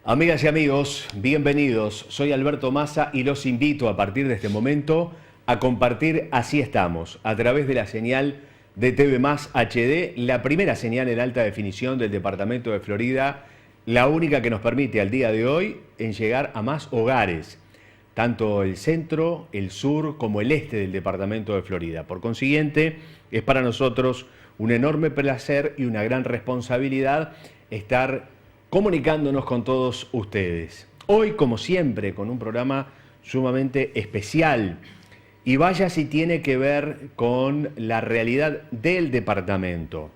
Amigas y amigos, bienvenidos. Soy Alberto Massa y los invito a partir de este momento a compartir Así Estamos, a través de la señal de TV Más HD, la primera señal en alta definición del departamento de Florida, la única que nos permite al día de hoy en llegar a más hogares, tanto el centro, el sur como el este del departamento de Florida. Por consiguiente, es para nosotros un enorme placer y una gran responsabilidad estar comunicándonos con todos ustedes. Hoy, como siempre, con un programa sumamente especial. Y vaya si tiene que ver con la realidad del departamento.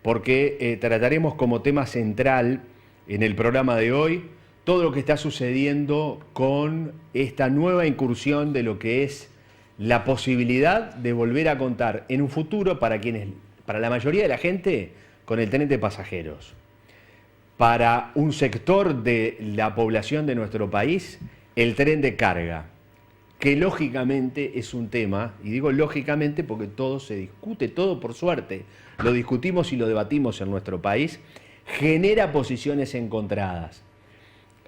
Porque trataremos como tema central en el programa de hoy todo lo que está sucediendo con esta nueva incursión de lo que es la posibilidad de volver a contar en un futuro para la mayoría de la gente, con el tren de pasajeros. Para un sector de la población de nuestro país, el tren de carga, que lógicamente es un tema, y digo lógicamente porque todo se discute, todo por suerte, lo discutimos y lo debatimos en nuestro país, genera posiciones encontradas,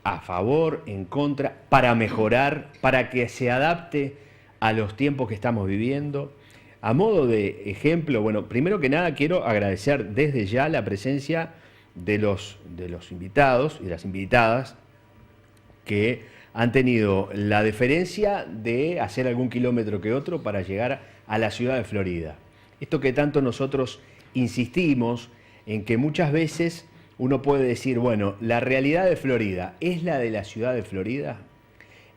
a favor, en contra, para mejorar, para que se adapte a los tiempos que estamos viviendo. A modo de ejemplo, bueno, primero que nada quiero agradecer desde ya la presencia de los invitados y las invitadas que han tenido la deferencia de hacer algún kilómetro que otro para llegar a la ciudad de Florida. Esto que tanto nosotros insistimos en que muchas veces uno puede decir, bueno, la realidad de Florida es la de la ciudad de Florida.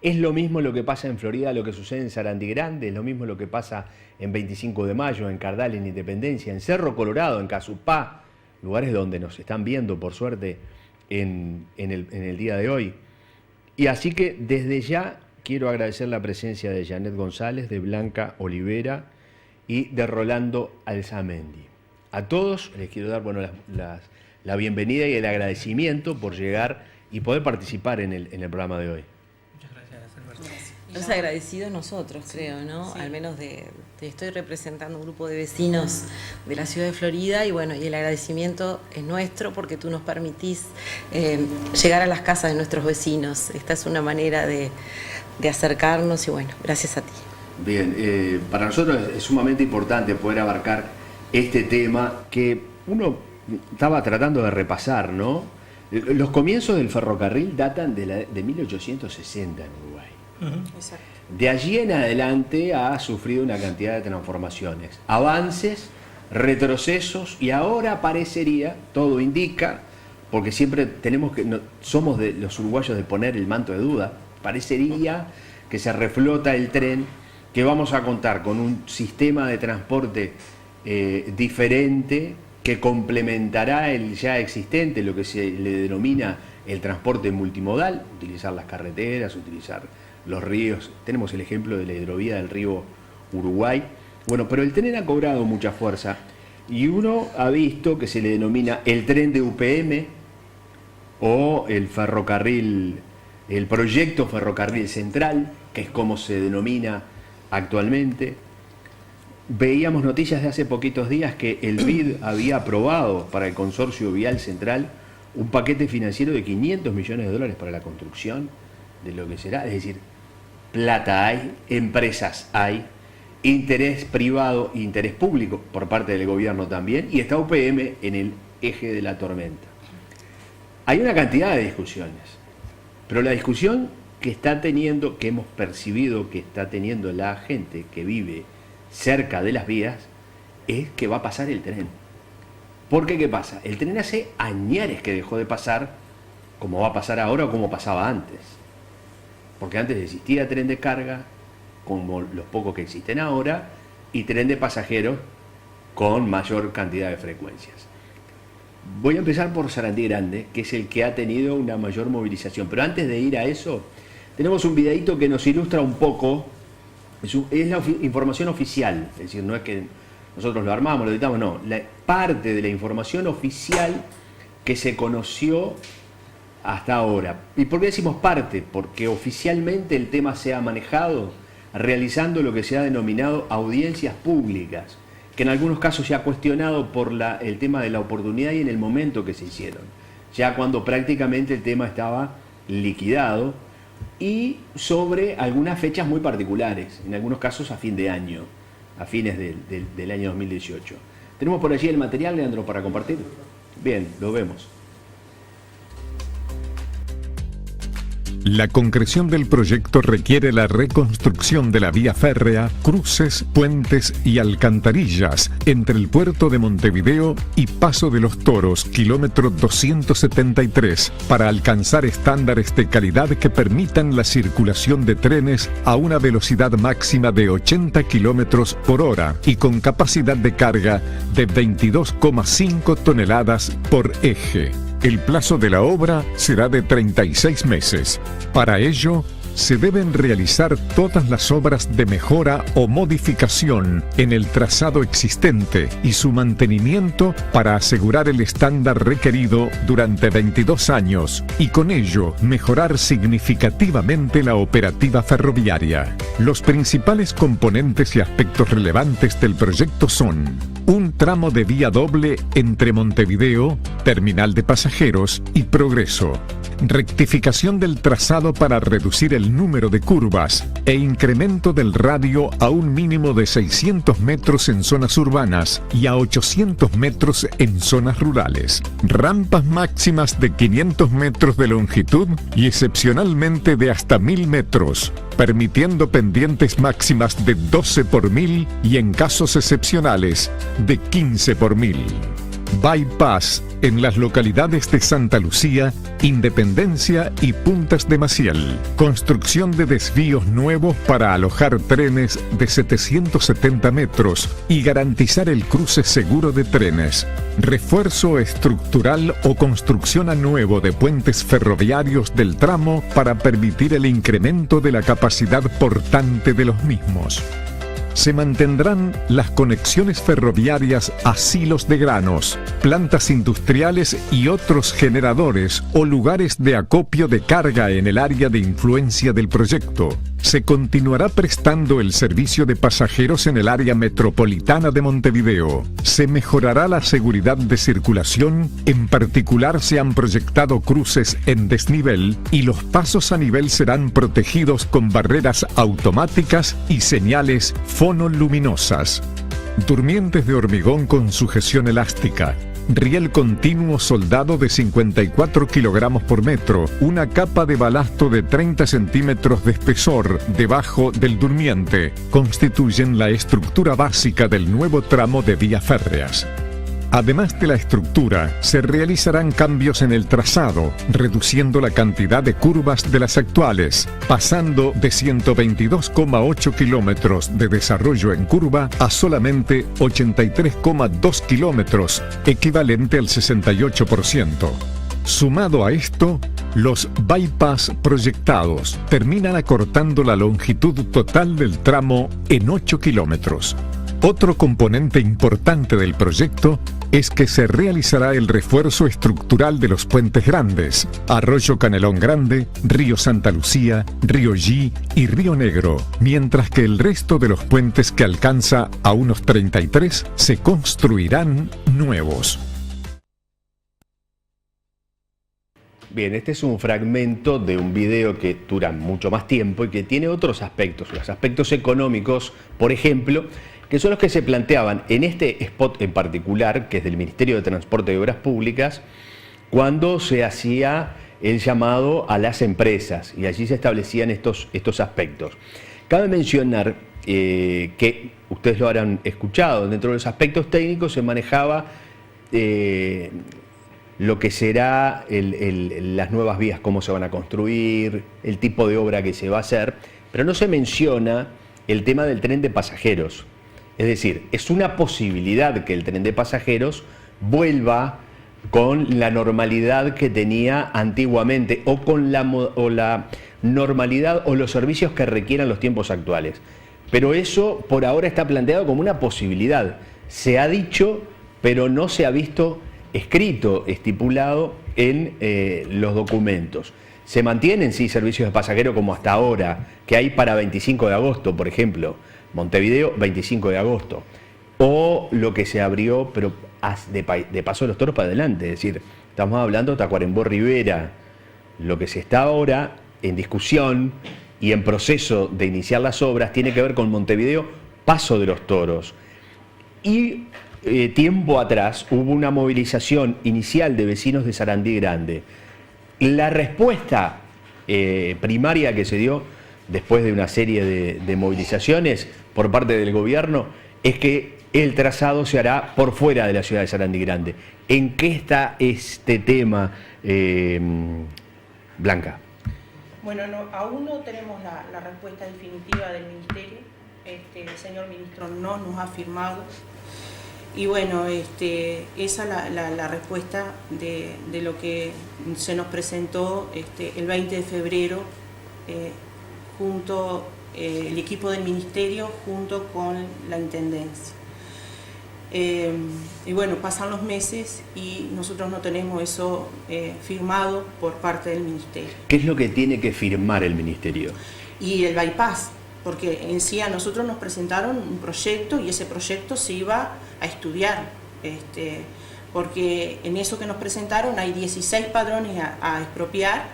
Es lo mismo lo que pasa en Florida, lo que sucede en Sarandí Grande, es lo mismo lo que pasa en 25 de Mayo, en Cardal, en Independencia, en Cerro Colorado, en Casupá, lugares donde nos están viendo, por suerte, en el día de hoy. Y así que desde ya quiero agradecer la presencia de Janet González, de Blanca Olivera y de Rolando Alzamendi. A todos les quiero dar la bienvenida y el agradecimiento por llegar y poder participar en el programa de hoy. Muchas gracias, Alberto. Los agradecidos nosotros, creo, ¿no? Sí. Al menos te estoy representando un grupo de vecinos de la ciudad de Florida y bueno, y el agradecimiento es nuestro porque tú nos permitís llegar a las casas de nuestros vecinos. Esta es una manera de acercarnos y bueno, gracias a ti. Bien, para nosotros es sumamente importante poder abarcar este tema que uno estaba tratando de repasar, ¿no? Los comienzos del ferrocarril datan de 1860 en Uruguay. Exacto. De allí en adelante ha sufrido una cantidad de transformaciones, avances, retrocesos y ahora parecería, todo indica, porque siempre somos de los uruguayos de poner el manto de duda, parecería que se reflota el tren, que vamos a contar con un sistema de transporte diferente que complementará el ya existente, lo que se le denomina el transporte multimodal, utilizar las carreteras, utilizar los ríos. Tenemos el ejemplo de la hidrovía del río Uruguay. Bueno, pero el tren ha cobrado mucha fuerza y uno ha visto que se le denomina el tren de UPM o el ferrocarril, el proyecto Ferrocarril Central, que es como se denomina actualmente. Veíamos noticias de hace poquitos días que el BID había aprobado para el Consorcio Vial Central un paquete financiero de $500 millones para la construcción de lo que será, es decir, plata hay, empresas hay, interés privado e interés público por parte del gobierno también, y está UPM en el eje de la tormenta. Hay una cantidad de discusiones, pero la discusión que está teniendo, que hemos percibido que está teniendo la gente que vive cerca de las vías, es que va a pasar el tren. Porque ¿qué pasa? El tren hace añares que dejó de pasar, como va a pasar ahora o como pasaba antes. Porque antes existía tren de carga, como los pocos que existen ahora, y tren de pasajeros con mayor cantidad de frecuencias. Voy a empezar por Sarandí Grande, que es el que ha tenido una mayor movilización. Pero antes de ir a eso, tenemos un videíto que nos ilustra un poco, es la información oficial, es decir, no es que nosotros lo armamos, lo editamos, no, parte de la información oficial que se conoció hasta ahora. ¿Y por qué decimos parte? Porque oficialmente el tema se ha manejado realizando lo que se ha denominado audiencias públicas, que en algunos casos se ha cuestionado por el tema de la oportunidad y en el momento que se hicieron. ya cuando prácticamente el tema estaba liquidado, y sobre algunas fechas muy particulares, en algunos casos a fin de año, a fines del año 2018. ¿Tenemos por allí el material, Leandro, para compartir? Bien, lo vemos. La concreción del proyecto requiere la reconstrucción de la vía férrea, cruces, puentes y alcantarillas entre el puerto de Montevideo y Paso de los Toros, kilómetro 273, para alcanzar estándares de calidad que permitan la circulación de trenes a una velocidad máxima de 80 kilómetros por hora y con capacidad de carga de 22,5 toneladas por eje. El plazo de la obra será de 36 meses. Para ello, se deben realizar todas las obras de mejora o modificación en el trazado existente y su mantenimiento para asegurar el estándar requerido durante 22 años y con ello mejorar significativamente la operativa ferroviaria. Los principales componentes y aspectos relevantes del proyecto son: un tramo de vía doble entre Montevideo, terminal de pasajeros y Progreso. Rectificación del trazado para reducir el número de curvas e incremento del radio a un mínimo de 600 metros en zonas urbanas y a 800 metros en zonas rurales. Rampas máximas de 500 metros de longitud y excepcionalmente de hasta 1000 metros, permitiendo pendientes máximas de 12 por 1000 y en casos excepcionales de 15 por 1000. Bypass en las localidades de Santa Lucía, Independencia y Puntas de Maciel. Construcción de desvíos nuevos para alojar trenes de 770 metros y garantizar el cruce seguro de trenes. Refuerzo estructural o construcción a nuevo de puentes ferroviarios del tramo para permitir el incremento de la capacidad portante de los mismos. Se mantendrán las conexiones ferroviarias a silos de granos, plantas industriales y otros generadores o lugares de acopio de carga en el área de influencia del proyecto. Se continuará prestando el servicio de pasajeros en el área metropolitana de Montevideo. Se mejorará la seguridad de circulación, en particular se han proyectado cruces en desnivel y los pasos a nivel serán protegidos con barreras automáticas y señales fonoluminosas. Durmientes de hormigón con sujeción elástica. Riel continuo soldado de 54 kilogramos por metro, una capa de balasto de 30 centímetros de espesor debajo del durmiente, constituyen la estructura básica del nuevo tramo de vías férreas. Además de la estructura, se realizarán cambios en el trazado, reduciendo la cantidad de curvas de las actuales, pasando de 122,8 kilómetros de desarrollo en curva a solamente 83,2 kilómetros, equivalente al 68%. Sumado a esto, los bypass proyectados terminan acortando la longitud total del tramo en 8 kilómetros. Otro componente importante del proyecto es que se realizará el refuerzo estructural de los puentes grandes, Arroyo Canelón Grande, Río Santa Lucía, Río G y Río Negro, mientras que el resto de los puentes, que alcanza a unos 33, se construirán nuevos. Bien, este es un fragmento de un video que dura mucho más tiempo y que tiene otros aspectos, los aspectos económicos, por ejemplo, que son los que se planteaban en este spot en particular, que es del Ministerio de Transporte y Obras Públicas, cuando se hacía el llamado a las empresas y allí se establecían estos aspectos. Cabe mencionar que ustedes lo habrán escuchado, dentro de los aspectos técnicos se manejaba lo que será las nuevas vías, cómo se van a construir, el tipo de obra que se va a hacer, pero no se menciona el tema del tren de pasajeros. Es decir, es una posibilidad que el tren de pasajeros vuelva con la normalidad que tenía antiguamente o con la normalidad o los servicios que requieran los tiempos actuales. Pero eso por ahora está planteado como una posibilidad. Se ha dicho, pero no se ha visto escrito, estipulado en los documentos. Se mantienen, sí, servicios de pasajeros como hasta ahora, que hay para 25 de agosto, por ejemplo. Montevideo, 25 de agosto. O lo que se abrió, pero de Paso de los Toros para adelante. Es decir, estamos hablando Tacuarembó Rivera. Lo que se está ahora en discusión y en proceso de iniciar las obras tiene que ver con Montevideo, Paso de los Toros. Y tiempo atrás hubo una movilización inicial de vecinos de Sarandí Grande. La respuesta primaria que se dio después de una serie de movilizaciones por parte del gobierno es que el trazado se hará por fuera de la ciudad de Sarandí Grande. ¿En qué está este tema, Blanca? Bueno, aún no tenemos la respuesta definitiva del Ministerio. El señor ministro no nos ha firmado. Y bueno, esa es la respuesta de lo que se nos presentó el 20 de febrero junto el equipo del Ministerio junto con la Intendencia. Y bueno, pasan los meses y nosotros no tenemos eso firmado por parte del Ministerio. ¿Qué es lo que tiene que firmar el Ministerio? Y el bypass, porque en sí a nosotros nos presentaron un proyecto y ese proyecto se iba a estudiar, porque en eso que nos presentaron hay 16 padrones a expropiar,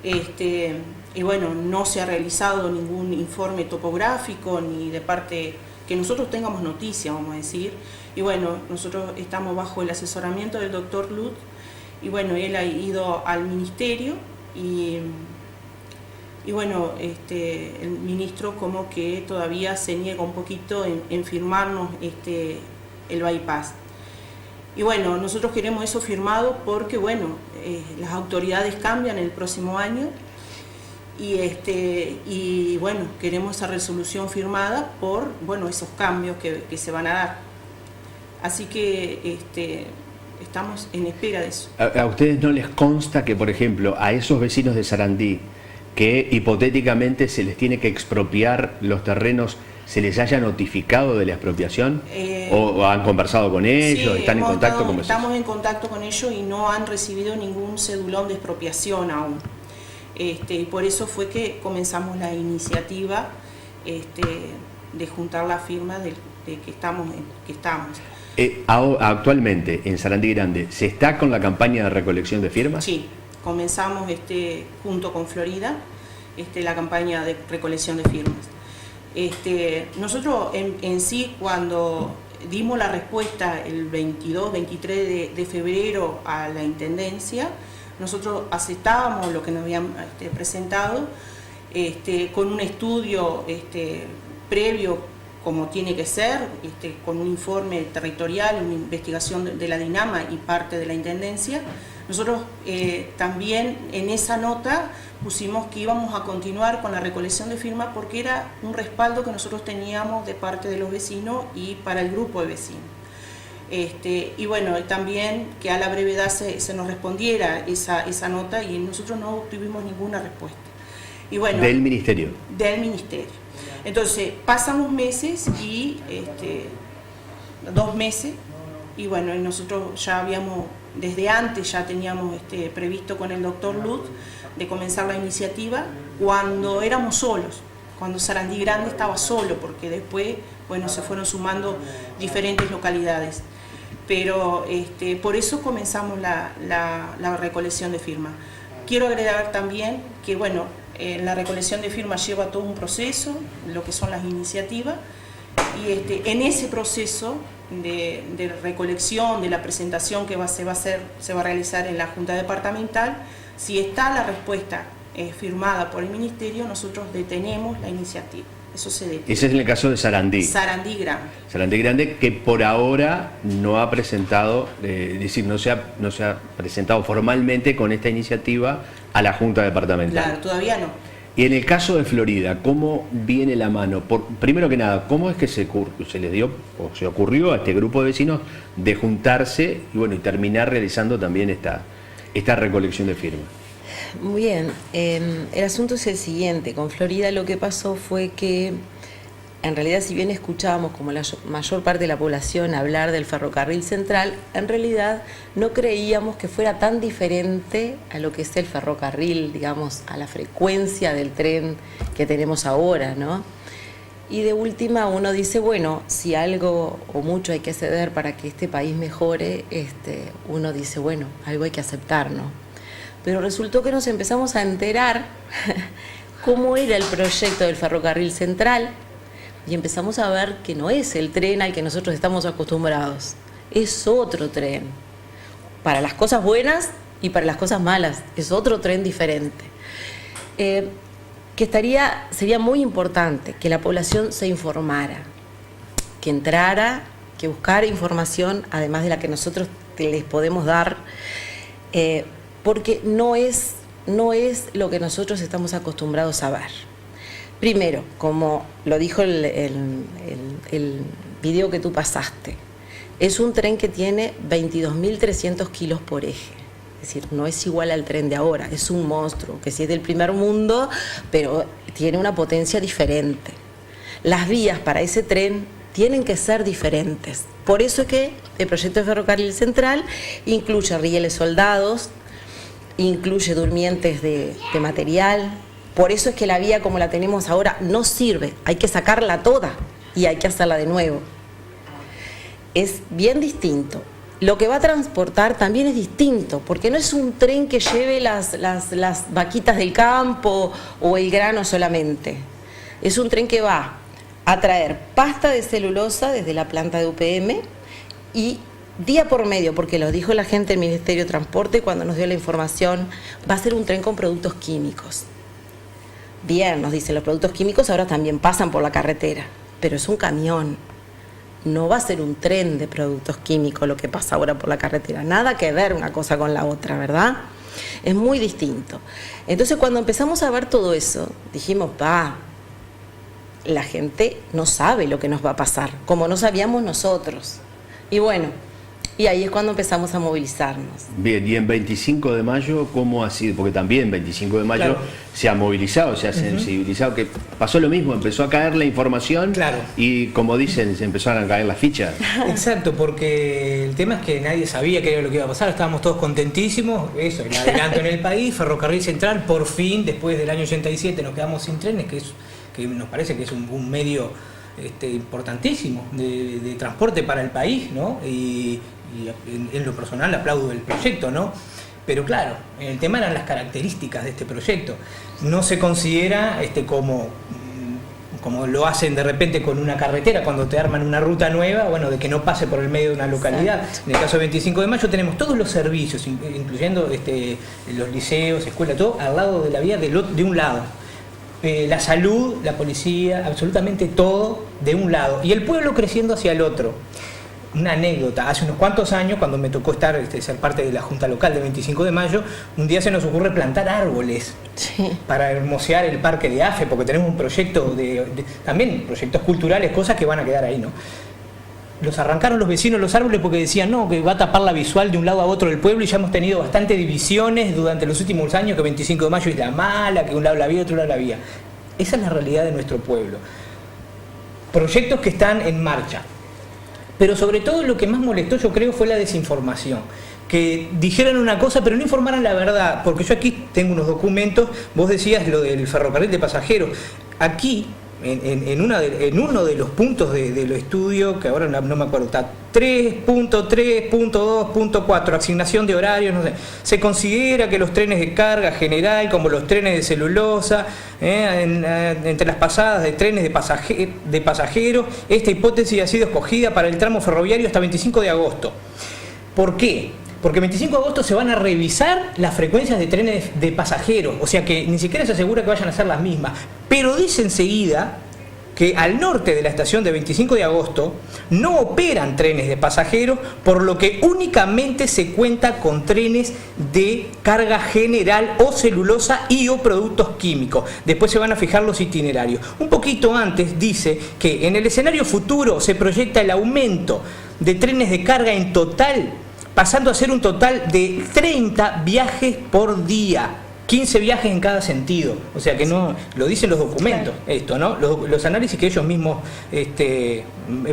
y bueno, no se ha realizado ningún informe topográfico ni de parte que nosotros tengamos noticia, vamos a decir, y bueno, nosotros estamos bajo el asesoramiento del doctor Lutz, y bueno, él ha ido al ministerio y bueno, el ministro como que todavía se niega un poquito en firmarnos el bypass. Y bueno, nosotros queremos eso firmado porque bueno, las autoridades cambian el próximo año y bueno, queremos esa resolución firmada por bueno, esos cambios que se van a dar. Así que estamos en espera de eso. ¿A ustedes no les consta que, por ejemplo, a esos vecinos de Sarandí que hipotéticamente se les tiene que expropiar los terrenos, se les haya notificado de la expropiación? ¿O han conversado con ellos? Sí, ¿Están en contacto con ellos? Estamos en contacto con ellos y no han recibido ningún cedulón de expropiación aún. Y por eso fue que comenzamos la iniciativa de juntar la firma de que estamos. Actualmente en Sarandí Grande, ¿se está con la campaña de recolección de firmas? Sí. Comenzamos junto con Florida la campaña de recolección de firmas. Nosotros en sí cuando dimos la respuesta el 22-23 de febrero a la Intendencia, nosotros aceptábamos lo que nos habían presentado con un estudio previo como tiene que ser, con un informe territorial, una investigación de la Dinama y parte de la Intendencia. Nosotros también en esa nota pusimos que íbamos a continuar con la recolección de firmas porque era un respaldo que nosotros teníamos de parte de los vecinos y para el grupo de vecinos. Y bueno, también que a la brevedad se nos respondiera esa nota y nosotros no obtuvimos ninguna respuesta. Y bueno, ¿Del Ministerio? Del Ministerio. Entonces, pasan los meses y 2 meses y bueno, nosotros ya habíamos, desde antes ya teníamos previsto con el doctor Lutz de comenzar la iniciativa cuando éramos solos, cuando Sarandí Grande estaba solo, porque después, bueno, se fueron sumando diferentes localidades. Pero por eso comenzamos la recolección de firmas. Quiero agregar también que, bueno, la recolección de firmas lleva todo un proceso, lo que son las iniciativas, y en ese proceso de recolección, de la presentación que se va a realizar en la Junta Departamental, si está la respuesta firmada por el Ministerio, nosotros detenemos la iniciativa. Eso se detiene. Ese es en el caso de Sarandí. Sarandí Grande. Sarandí Grande, que por ahora no ha presentado, es decir, no se ha presentado formalmente con esta iniciativa a la Junta Departamental. Claro, todavía no. Y en el caso de Florida, ¿cómo viene la mano? Primero que nada, ¿cómo es que se les dio o se ocurrió a este grupo de vecinos de juntarse y bueno, y terminar realizando también esta recolección de firmas? Muy bien, el asunto es el siguiente. Con Florida lo que pasó fue que en realidad, si bien escuchábamos como la mayor parte de la población hablar del ferrocarril central, en realidad no creíamos que fuera tan diferente a lo que es el ferrocarril, digamos, a la frecuencia del tren que tenemos ahora, ¿no? Y de última uno dice, bueno, si algo o mucho hay que ceder para que este país mejore, uno dice, bueno, algo hay que aceptar, ¿no? Pero resultó que nos empezamos a enterar cómo era el proyecto del ferrocarril central y empezamos a ver que no es el tren al que nosotros estamos acostumbrados, es otro tren. Para las cosas buenas y para las cosas malas, es otro tren diferente. Sería muy importante que la población se informara, que entrara, que buscara información, además de la que nosotros les podemos dar, porque no es lo que nosotros estamos acostumbrados a ver. Primero, como lo dijo el video que tú pasaste, es un tren que tiene 22.300 kilos por eje. Es decir, no es igual al tren de ahora, es un monstruo, que sí es del primer mundo, pero tiene una potencia diferente. Las vías para ese tren tienen que ser diferentes. Por eso es que el proyecto de ferrocarril central incluye rieles soldados, incluye durmientes de material. Por eso es que la vía como la tenemos ahora no sirve, hay que sacarla toda y hay que hacerla de nuevo. Es bien distinto. Lo que va a transportar también es distinto, porque no es un tren que lleve las vaquitas del campo o el grano solamente. Es un tren que va a traer pasta de celulosa desde la planta de UPM y día por medio, porque lo dijo la gente del Ministerio de Transporte cuando nos dio la información, va a ser un tren con productos químicos. Bien, nos dicen, los productos químicos ahora también pasan por la carretera, pero es un camión. No va a ser un tren de productos químicos lo que pasa ahora por la carretera. Nada que ver una cosa con la otra, ¿verdad? Es muy distinto. Entonces, cuando empezamos a ver todo eso, dijimos, la gente no sabe lo que nos va a pasar, como no sabíamos nosotros. Y bueno, y ahí es cuando empezamos a movilizarnos. Bien, y en 25 de mayo, ¿cómo ha sido? Porque también 25 de mayo claro, se ha movilizado, se ha sensibilizado, que pasó lo mismo, empezó a caer la información claro, y como dicen, se empezaron a caer las fichas. Exacto, porque el tema es que nadie sabía qué era lo que iba a pasar, estábamos todos contentísimos, eso, el adelanto en el país, ferrocarril central, por fin, después del año 87 nos quedamos sin trenes, que nos parece que es un medio importantísimo de transporte para el país, ¿no? Y en lo personal aplaudo el proyecto, ¿no? Pero claro, el tema eran las características de este proyecto. No se considera como lo hacen de repente con una carretera, cuando te arman una ruta nueva, bueno, de que no pase por el medio de una localidad. Exacto. En el caso de 25 de mayo tenemos todos los servicios, incluyendo los liceos, escuelas, todo al lado de la vía de un lado. La salud, la policía, absolutamente todo de un lado. Y el pueblo creciendo hacia el otro. Una anécdota, hace unos cuantos años, cuando me tocó ser parte de la Junta Local de 25 de mayo, un día se nos ocurre plantar árboles para hermosear el parque de AFE, porque tenemos un proyecto también proyectos culturales, cosas que van a quedar ahí, ¿no? Los arrancaron los vecinos los árboles porque decían, no, que va a tapar la visual de un lado a otro del pueblo, y ya hemos tenido bastantes divisiones durante los últimos años, que 25 de mayo es la mala, que un lado la vía, otro lado la vía. Esa es la realidad de nuestro pueblo. Proyectos que están en marcha. Pero sobre todo lo que más molestó, yo creo, fue la desinformación. Que dijeran una cosa pero no informaran la verdad, porque yo aquí tengo unos documentos, vos decías lo del ferrocarril de pasajeros. Aquí, en uno de los puntos de los estudios, que ahora no me acuerdo, está 3.3.2.4, asignación de horarios, no sé. Se considera que los trenes de carga general, como los trenes de celulosa, entre las pasadas de trenes de pasajeros, esta hipótesis ha sido escogida para el tramo ferroviario hasta 25 de agosto. ¿Por qué? Porque el 25 de agosto se van a revisar las frecuencias de trenes de pasajeros, o sea que ni siquiera se asegura que vayan a ser las mismas. Pero dice enseguida que al norte de la estación de 25 de agosto no operan trenes de pasajeros, por lo que únicamente se cuenta con trenes de carga general o celulosa y o productos químicos. Después se van a fijar los itinerarios. Un poquito antes dice que en el escenario futuro se proyecta el aumento de trenes de carga en total, pasando a ser un total de 30 viajes por día, 15 viajes en cada sentido. O sea que no, lo dicen los documentos, claro, esto, ¿no? Los análisis que ellos mismos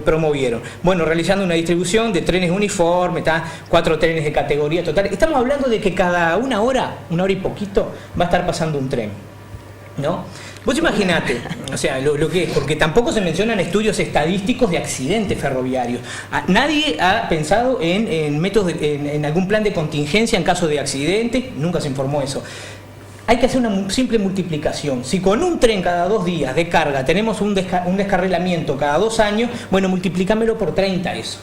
promovieron. Bueno, realizando una distribución de trenes uniformes, 4 trenes de categoría total. Estamos hablando de que cada una hora y poquito, va a estar pasando un tren. ¿no? Vos imaginate, o sea, lo que es, porque tampoco se mencionan estudios estadísticos de accidentes ferroviarios. Nadie ha pensado en métodos, en algún plan de contingencia en caso de accidente, nunca se informó eso. Hay que hacer una simple multiplicación. Si con un tren cada 2 días de carga tenemos un descarrilamiento cada 2 años, bueno, multiplícamelo por 30 eso.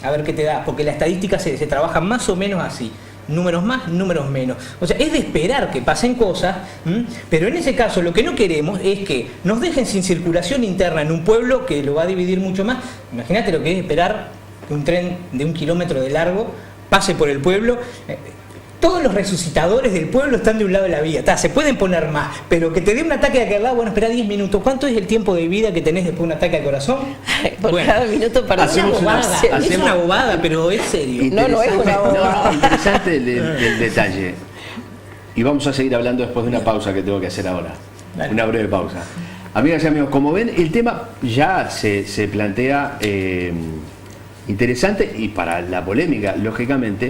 A ver qué te da, porque la estadística se trabaja más o menos así. Números más, números menos. O sea, es de esperar que pasen cosas, pero en ese caso lo que no queremos es que nos dejen sin circulación interna en un pueblo que lo va a dividir mucho más. Imagínate lo que es esperar que un tren de 1 kilómetro de largo pase por el pueblo. Todos los resucitadores del pueblo están de un lado de la vía. Se pueden poner más, pero que te dé un ataque de aquel lado, bueno, espera 10 minutos. ¿Cuánto es el tiempo de vida que tenés después de un ataque al corazón? Por bueno, cada minuto para es una bobada, pero es serio. No es una bobada. No, interesante el detalle. Y vamos a seguir hablando después de una pausa que tengo que hacer ahora. Dale. Una breve pausa. Amigas y amigos, como ven, el tema ya se plantea interesante y para la polémica, lógicamente.